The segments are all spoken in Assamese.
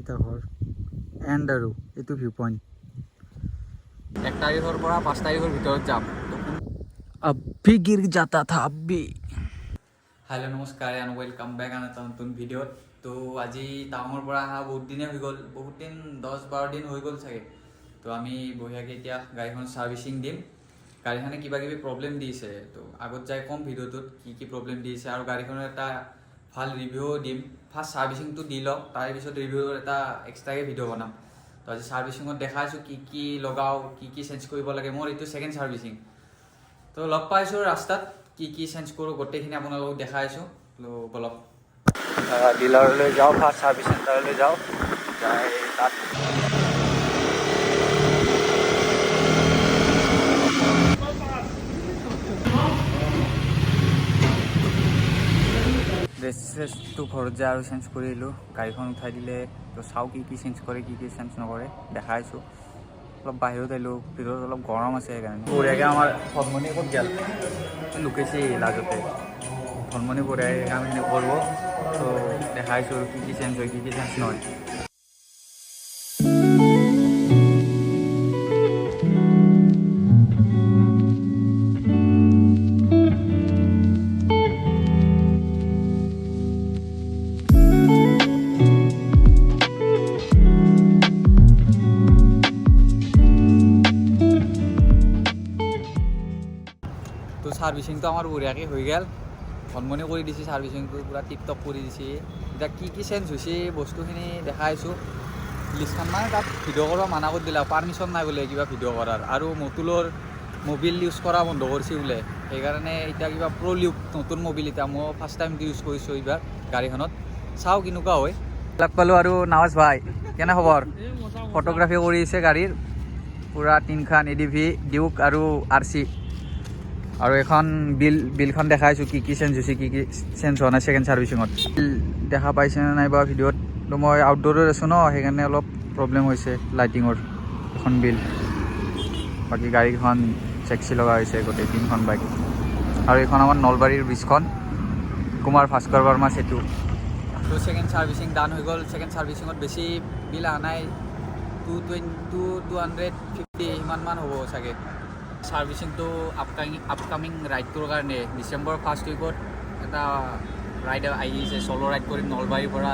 সীতাঘৰ এণ্ড আৰু এইটো ভিউ পইণ্ট 1 তাৰিখৰ পৰা 5 তাৰিখৰ ভিতৰত যাম। अभी गिर जाता था अभी। হেল্ল' নমস্কাৰ এণ্ড ৱেলকাম বেক আন এটা নতুন ভিডিঅ'ত। তো আজি টাউনৰ পৰা অহা বহুত দিনে হৈ গ'ল, বহুত দিন 10-12 দিন হৈ গ'ল চাগে। তো আমি বঢ়িয়াকৈ এতিয়া গাড়ীখন ছাৰ্ভিচিং দিম। গাড়ীখনে কিবা কিবি প্ৰব্লেম দিছে, তো আগত যাই ক'ম ভিডিঅ'টোত কি প্ৰব্লেম দিছে আৰু গাড়ীখনৰ এটা ভাল ৰিভিউ দিম। ফাৰ্ষ্ট ছাৰ্ভিচিংটো দি লওক, তাৰপিছত ৰিভিউৰ এটা এক্সট্ৰাকৈ ভিডিঅ' বনাম। তো আজি ছাৰ্ভিচিঙত দেখাইছোঁ কি লগাওঁ, কি চেঞ্জ কৰিব লাগে। মোৰ এইটো ছেকেণ্ড ছাৰ্ভিচিং। তো লগ পাইছোঁ ৰাস্তাত, কি চেঞ্জ কৰোঁ গোটেইখিনি আপোনালোকক দেখাইছোঁ। বলক ডিলাৰলৈ যাওঁ, ফাৰ্ষ্ট ছাৰ্ভিচ চেণ্টাৰলৈ যাওঁ, যাই তাত ড্ৰেছটো ঘৰত যায় আৰু চেঞ্জ কৰি আহিলোঁ। গাড়ীখন উঠাই দিলে তো চাওঁ কি চেঞ্জ কৰে, কি চেঞ্জ নকৰে দেখাইছোঁ। অলপ বাহিৰত আহিলোঁ, ভিতৰত অলপ গৰম আছে সেইকাৰণে। বঢ়িয়াকৈ আমাৰ ভনমণি ক'ত গেল, লুকাইছে লাজতে। ভনমণি বঢ়িয়াকৈ কামখিনি কৰিব। তো দেখাইছোঁ আৰু কি চেঞ্জ হয়, কি চেঞ্জ নহয়। তো ছাৰ্ভিচিংটো আমাৰ বঢ়িয়াকৈ হৈ গ'ল, ভনমনি কৰি দিছে ছাৰ্ভিচিংটো, পূৰা টিপ টপ কৰি দিছে। এতিয়া কি চেঞ্জ হৈছে বস্তুখিনি দেখাইছোঁ। লিষ্টখন মানে তাত ভিডিঅ' কৰিব মানা কৰি দিলে, পাৰ্মিশ্যন নাই বোলে কিবা ভিডিঅ' কৰাৰ, আৰু মটুলৰ মবিল ইউজ কৰা বন্ধ কৰিছে বোলে। সেইকাৰণে এতিয়া কিবা প্ৰ'লিউক নতুন মবিল, এতিয়া মই ফাৰ্ষ্ট টাইম ইউজ কৰিছোঁ এইবাৰ গাড়ীখনত। চাওঁ কেনেকুৱা হয়। লগ পালোঁ আৰু নৱাজ ভাই, কেনে খবৰ? ফটোগ্ৰাফী কৰিছে গাড়ীৰ, পূৰা 3খন ADV ডিউক আৰু RC। আৰু এখন বিলখন দেখাইছোঁ কি চেঞ্জ হৈছে, কি চেঞ্জ হোৱা নাই ছেকেণ্ড ছাৰ্ভিচিঙত। দেখা পাইছেনে নাই বা ভিডিঅ'ত? তো মই আউটডোৰত আছোঁ ন, সেইকাৰণে অলপ প্ৰব্লেম হৈছে লাইটিঙৰ। এখন বিল, বাকী গাড়ীখন চেক্সি লগা হৈছে গোটেই 3খন বাইক। আৰু এইখন আমাৰ নলবাৰীৰ ব্ৰিজখন, কুমাৰ ভাস্কৰ বৰ্মা সেতু। তো ছেকেণ্ড ছাৰ্ভিচিং ডান হৈ গ'ল। ছেকেণ্ড ছাৰ্ভিচিঙত বেছি বিল অহা নাই, 250 সিমানমান হ'ব চাগে। ছাৰ্ভিচিংটো আপকামিং ৰাইডটোৰ কাৰণে ডিচেম্বৰ ফাৰ্ষ্ট উইকত এটা ৰাইড আহিছে, চ'ল' ৰাইড কৰিম নলবাৰীৰ পৰা।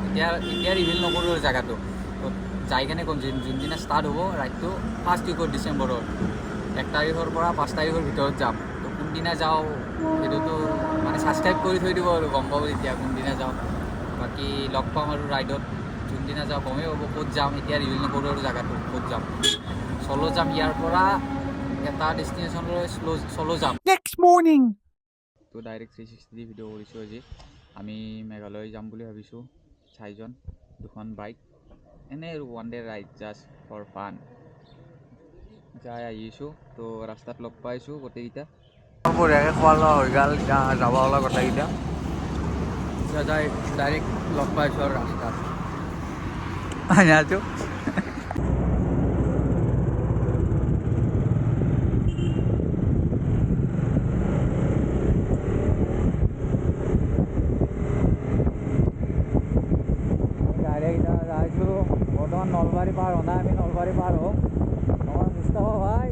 এতিয়া ৰিভিল নকৰোঁ জেগাটো, তো যাই কেনে ক'ম যোনদিনা ষ্টাৰ্ট হ'ব ৰাইডটো, ফাৰ্ষ্ট উইকত ডিচেম্বৰৰ 1 তাৰিখৰ পৰা 5 তাৰিখৰ ভিতৰত যাম। তো কোনদিনা যাওঁ সেইটোতো মানে ছাবস্ক্ৰাইব কৰি থৈ দিব আৰু গম পাব তেতিয়া কোনদিনা যাওঁ। বাকী লগ পাম আৰু ৰাইডত, যোনদিনা যাওঁ গমেই হ'ব ক'ত যাম। এতিয়া ৰিভিল নকৰোঁ আৰু জেগাটো ক'ত যাম। চ'ল' যাম, ইয়াৰ পৰা এটা ডেষ্টিনেশ্যনলৈ চ'ল' যাম নেক্সট মৰ্ণিং। তো ডাইৰেক্ট 360 ভিডিঅ' কৰিছোঁ আজি। আমি মেঘালয় যাম বুলি ভাবিছোঁ, 4জন, 2খন বাইক, এনেই আৰু one day ride just for fun. যাই আহিছোঁ, তো ৰাস্তাত লগ পাইছোঁ গোটেইকেইটা। বঢ়িয়াকৈ খোৱা লোৱা হৈ গ'ল, এতিয়া যাব ওলা গোটেইকেইটা। এতিয়া যাই ডাইৰেক্ট লগ পাইছোঁ আৰু ৰাস্তাত আছো। বৰ্তমান নলবাৰী পাৰ হোৱা নাই, আমি নলবাৰী পাৰ হওঁ। আমাৰ মুস্তাফা ভাই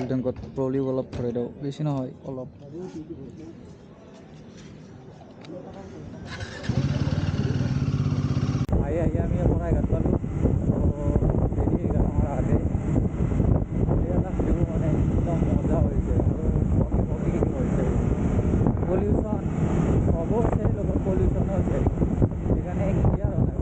টেংকত ট্ৰলি অলপ ভৰাই দিওঁ, বেছি নহয় অলপ। আহি আমি বনাই ঘাট পালোঁ। দেৰি হৈ গ'ল আমাৰ আহোঁতে। এটা ভিউ মানে একদম মজা হৈছে, আৰু হৈছে পলিউশ্যন সবো আছে, লগত পলিউশ্যনো আছে, সেইকাৰণে ক্লিয়াৰ হোৱা নাই।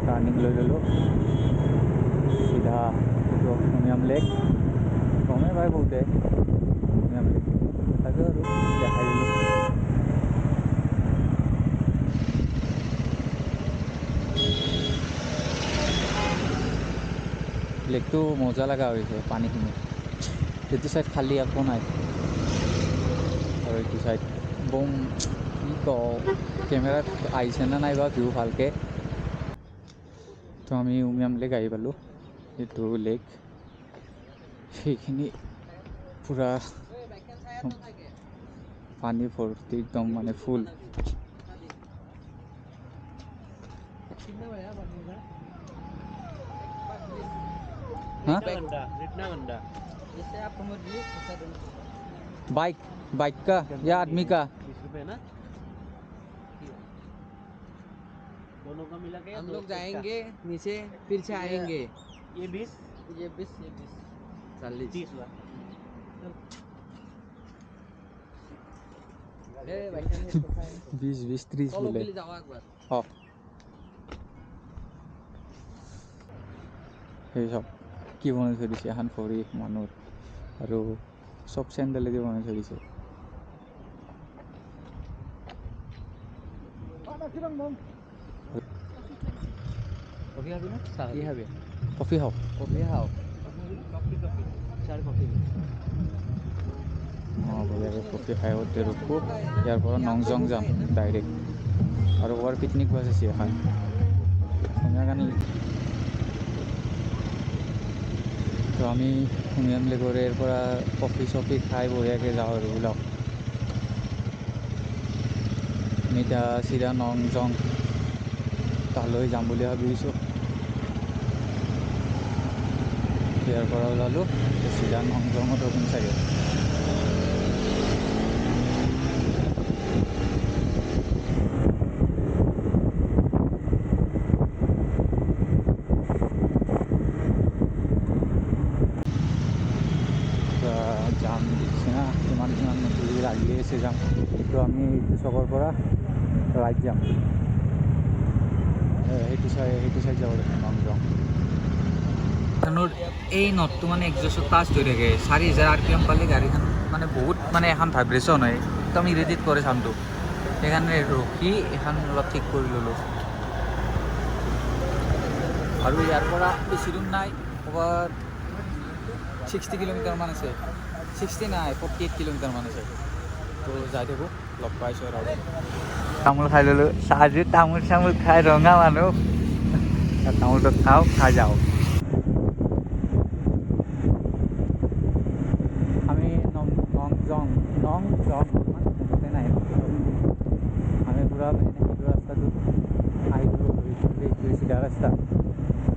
টাৰ্ণিং লৈ ল'লোঁ, চিধা লেক গমেই পায় বহুতে উমিয়াম লেক তথাপিও আৰু দেখাই দিলোঁ লেকটো মজা লগা হৈছে পানীখিনি এইটো চাইড খালী একো নাই আৰু এইটো চাইড বম কি কওঁ কেমেৰাত আহিছেনে নাই বা ভিউ ভালকৈ তো আমি উমিয়াম লেক আহি পালোঁ এইটো লেক সেইখিনি পূৰা পানী ভৰ্তি একদম মানে ফুল हाँ बाइक का या आदमी का 20 रुपए ना दोनों का मिला के हम लोग जाएंगे नीचे फिर से आएंगे ये 20 ये 20 40 30 हुआ 20-30 चलो बोले के लिए जाओ एक बार हाँ সেই সব কি বনাই থৈ দিছে এখন ভৰি মানুহৰ আৰু চব চেণ্ডেলেদি বনাই থৈ দিছে कॉफी खाबी ना কি খাবি কফি খাওক কফি খাও कॉफी कॉफी 4 কফি অঁ বঢ়িয়াকৈ কফি খাই উঠি ৰখোঁ ইয়াৰ পৰা নংজং যাম ডাইৰেক্ট আৰু ক'ৰবাৰ পিকনিক বাছ আছে এখন অসমীয়া গান তো আমি উমিয়াম লেকৰ ইয়াৰ পৰা কফি চফি খাই বঢ়িয়াকৈ যাওঁ আৰু ওলাওঁ আমি এতিয়া চিধা নংজং তালৈ যাম বুলি ভাবিছোঁ ইয়াৰ পৰা ওলালোঁ চিধা নংজঙত ৰখিম চাগে যাম দিছে না কিমান লাগি আছে যাম তো আমি এইটো চকৰ পৰা ৰাইট যাম সেইটো চাইড যাব লাগিব নংজং এই নটটো মানে এক্সজষ্টত টাচ হৈ থাকে 4000 RPM পালে গাড়ীখন মানে বহুত মানে এখন ভাইব্ৰেশ্যন হয় একদম ইৰিটেট কৰে চাউণ্ডটো সেইকাৰণে ৰখি এখন অলপ ঠিক কৰি ল'লোঁ আৰু ইয়াৰ পৰা বেছি দূৰ নাই ক'ৰবাত 60 কিলোমিটাৰমান আছে 60 নাই 48 কিলোমিটাৰমান আছে তো যাই থাকোঁ লগ পাইছোঁ আৰু তামোল খাই ল'লোঁ চাহজু তামোল চামোল খাই ৰঙা মানুহ তামোলটো খাওঁ খাই যাওঁ আমি নংজং মানে মনতে নাই আমি পূৰা মানে সেইটো ৰাস্তাটো আহি গ'লোঁ এইটো চিধা ৰাস্তা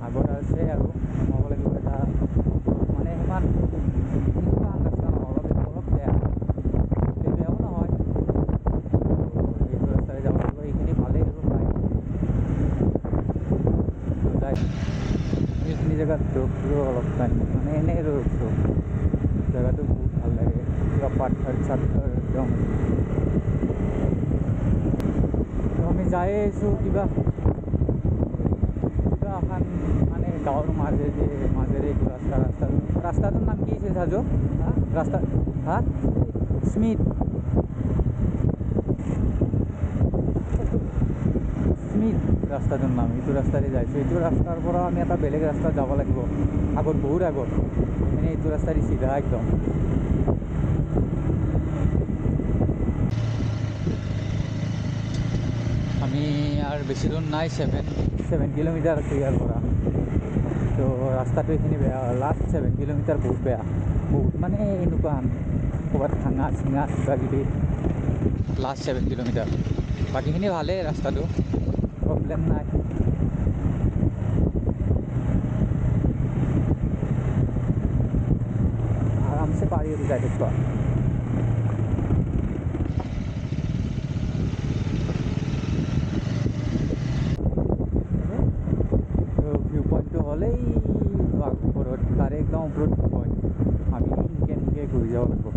আগত আছে আৰু সোমাব লাগিব এটা মানে সিমান ৰাস্তা নহয় অলপ বেয়া বেয়াও নহয় এইটো ৰাস্তাৰে যাব লাগিব এইখিনি ভালেই আৰু প্ৰায় যায় এইখিনি জেগাত ৰখলোঁ অলপ টাইম মানে এনেই ৰখছোঁ জেগাটো বহুত ভাল লাগে কিবা পাথৰ চাথৰ একদম আমি যাই আহিছোঁ কিবা এখন মানে গাঁৱৰ মাজেৰে এইটো ৰাস্তাটোৰ নাম কি আছিল চাজু ৰাস্তা হা স্মিথ ৰাস্তাটোৰ নাম এইটো ৰাস্তাৰে যাইছোঁ এইটো ৰাস্তাৰ পৰা আমি এটা বেলেগ ৰাস্তাত যাব লাগিব আগত বহুত আগত এনেই এইটো ৰাস্তাৰে চিধা একদম আমি আৰু বেছি দূৰ নাই 7 কিলোমিটাৰ আছে ইয়াৰ পৰা তো ৰাস্তাটো এইখিনি বেয়া লাষ্ট 7 কিলোমিটাৰ বহুত বেয়া বহুত মানে এনেকুৱা ক'ৰবাত ভাঙা চিঙা কিবা কিবি লাষ্ট 7 কিলোমিটাৰ বাকীখিনি ভালেই ৰাস্তাটো প্ৰব্লেম নাই আৰামছে পাৰি আৰু যাই দেখুৱা ভিউ পইণ্টটো হ'লেই ওপৰত তাৰে একদম ওপৰত ভিউ পইণ্ট আমি এনেকৈ ঘূৰি যাব লাগিব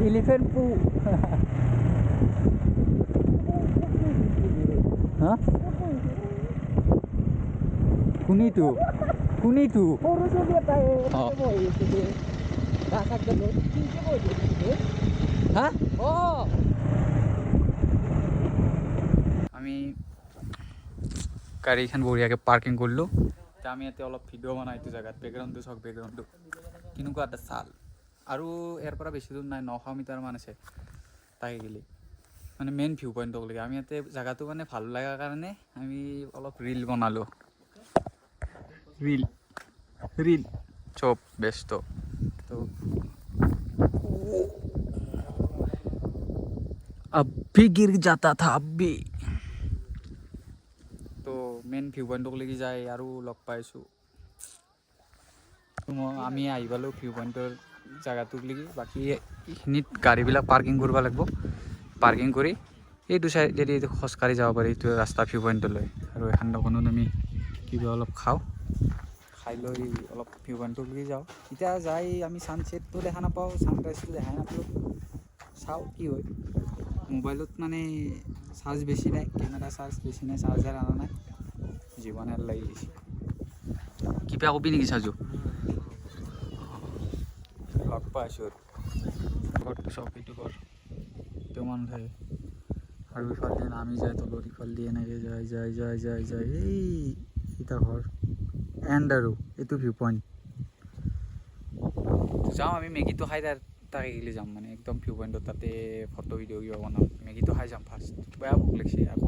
এলিফেন্ট পু হা কোনিটো কোনিটো হা আমি গাড়ীখন বঢ়িয়াকৈ পাৰ্কিং কৰিলোঁ এতিয়া আমি ইয়াতে অলপ ভিডিঅ' বনাই এইটো জেগাত বেকগ্ৰাউণ্ডটো চাওক বেকগ্ৰাউণ্ডটো কেনেকুৱা এটা ছাল আৰু ইয়াৰ পৰা বেছি দূৰ নাই 900 মিটাৰমান আছে তাকে গেলি মানে মেইন ভিউ পইণ্টলৈকে আমি ইয়াতে জেগাটো মানে ভাল লগাৰ কাৰণে আমি অলপ ৰিল বনালোঁ রিল চব ব্যস্ত তো अभी गिर जाता था अभी তো মেইন ভিউ পইণ্টলৈকে যাই আৰু লগ পাইছোঁ আমি আহি পালোঁ ভিউ পইণ্টৰ জেগাটোলৈকে বাকী এইখিনিত গাড়ীবিলাক পাৰ্কিং কৰিব লাগিব পাৰ্কিং কৰি এইটো চাইডেদি খোজকাঢ়ি যাব পাৰি এইটো ৰাস্তা ভিউ পইণ্টলৈ আৰু এখন দোকানত আমি কিবা অলপ খাওঁ খাই লৈ অলপ ভিউ পইণ্টলৈকে যাওঁ এতিয়া যাই আমি ছানছেটটো দেখা নাপাওঁ ছানৰাইজটো দেখাই নাপাওঁ চাওঁ কি হয় মোবাইলত মানে চাৰ্জ বেছি নাই কেমেৰা চাৰ্জ বেছি নাই চাৰ্জাৰ অনা নাই জীৱনেৰ লাগি গেছে কিবা কবি নেকি সাজু লগ পাইছোঁ ঘৰটো চব এইটো ঘৰ তেওঁ মানুহ থাকে আৰু ইফালে নামি যায় তলত ইফাল দি এনেকৈ যায় এই এটা ঘৰ এণ্ড আৰু এইটো ভিউ পইণ্ট যাওঁ আমি মেগীটো খাই তাকে গেলি যাম মানে একদম ভিউ পইণ্টত তাতে ফটো ভিডিঅ' কিবা বনাম মেগীটো খাই যাম ফাৰ্ষ্ট বেয়া ভোক লাগিছে আকৌ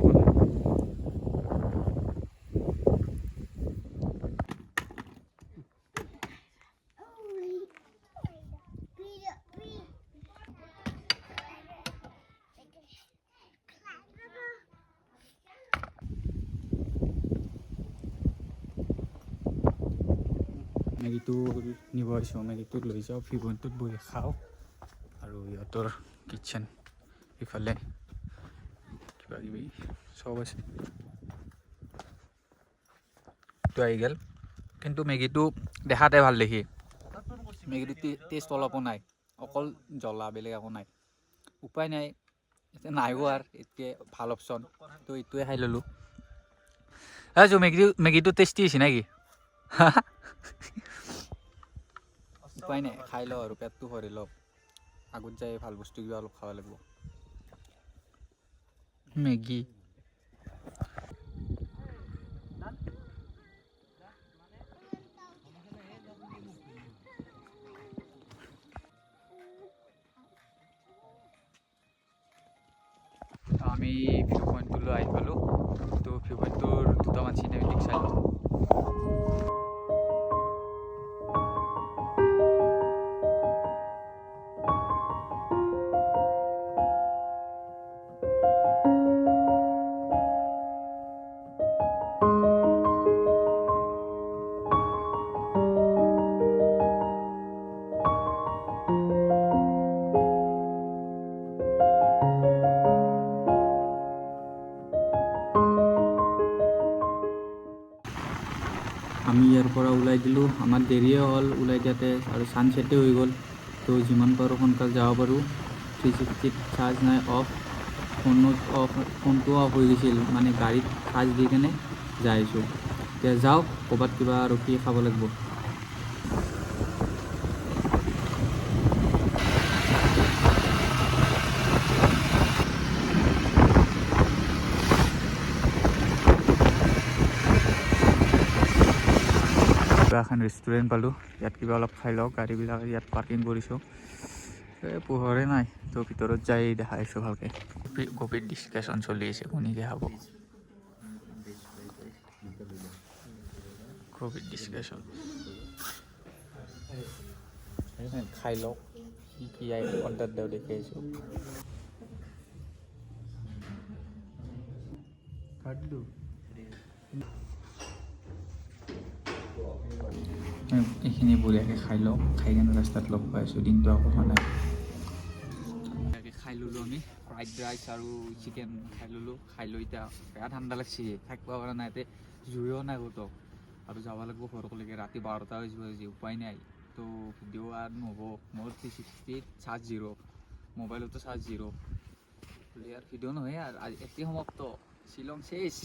মেগীটো নিব আহিছোঁ মেগীটো লৈ যাওঁ ভিউ পইণ্টত বহি খাওঁ আৰু ইহঁতৰ কিটচেন ইফালে কিবা কিবি চব আছে এইটো আহি গ'ল কিন্তু মেগীটো দেখাতে ভাল দেখি মেগীটো টেষ্ট অলপো নাই অকল জ্বলা বেলেগ একো নাই উপায় নাই এতিয়া নাইও আৰু এতিয়া ভাল অপশ্যন তো এইটোৱে খাই ল'লোঁ মেগীটো টেষ্টি হৈছে নেকি উপায় নাই খাই লওঁ আৰু পেটটো ভৰি লওক আগত যাই ভাল বস্তু কিবা অলপ খাব লাগিব মেগী আমি ভিউ পইণ্টলৈ আহি পালোঁ তো ভিউ পইণ্টৰ দুটামান চিনেমেটিক চাই লওঁ আমি ইয়াৰ পৰা ওলাই দিলোঁ আমাৰ দেৰিয়ে হ'ল ওলাই দিয়াতে আৰু ছানছেটে হৈ গ'ল তো যিমান পাৰোঁ সোনকালে যাব পাৰোঁ 360 চাৰ্জ নাই ফোনটো অফ হৈ গৈছিল মানে গাড়ীত চাৰ্জ দি কেনে যাই আছোঁ এতিয়া যাওঁ ক'ৰবাত কিবা ৰখি খাব লাগিব কিবা এখন ৰেষ্টুৰেণ্ট পালোঁ ইয়াত কিবা অলপ খাই লওঁ গাড়ীবিলাক ইয়াত পাৰ্কিং কৰিছোঁ পোহৰে নাই তো ভিতৰত যাই দেখাইছোঁ ভালকৈ কভিড ডিছকাশ্যন চলি আছে কোনে খাব কভিড ডিছকাশ্যন খাই লওঁ কি অৰ্ডাৰ দিওঁ দেখি আহিছোঁ এইখিনি বঢ়িয়াকৈ খাই লওঁ খাই কেনে ৰাস্তাত লগ পাইছোঁ দিনটো আকৌ হোৱা নাই বঢ়িয়াকৈ খাই ল'লোঁ আমি ফ্ৰাইড ৰাইচ আৰু চিকেন খাই ল'লোঁ খাই লৈ এতিয়া বেয়া ঠাণ্ডা লাগছে থাকিব পৰা নাই ইয়াতে জুইও নাই ক'তো আৰু যাব লাগিব ঘৰলৈকে ৰাতি 12টা বাজিব আজি উপায় নাই তো ভিডিঅ' আৰু নহ'ব মোৰ 360 চাৰ্জ 0 মোবাইলতো চাৰ্জ জিৰ' বুলি আৰু ভিডিঅ' নহয় আৰু আজি এটি সমাপ্ত শ্বিলং শেষ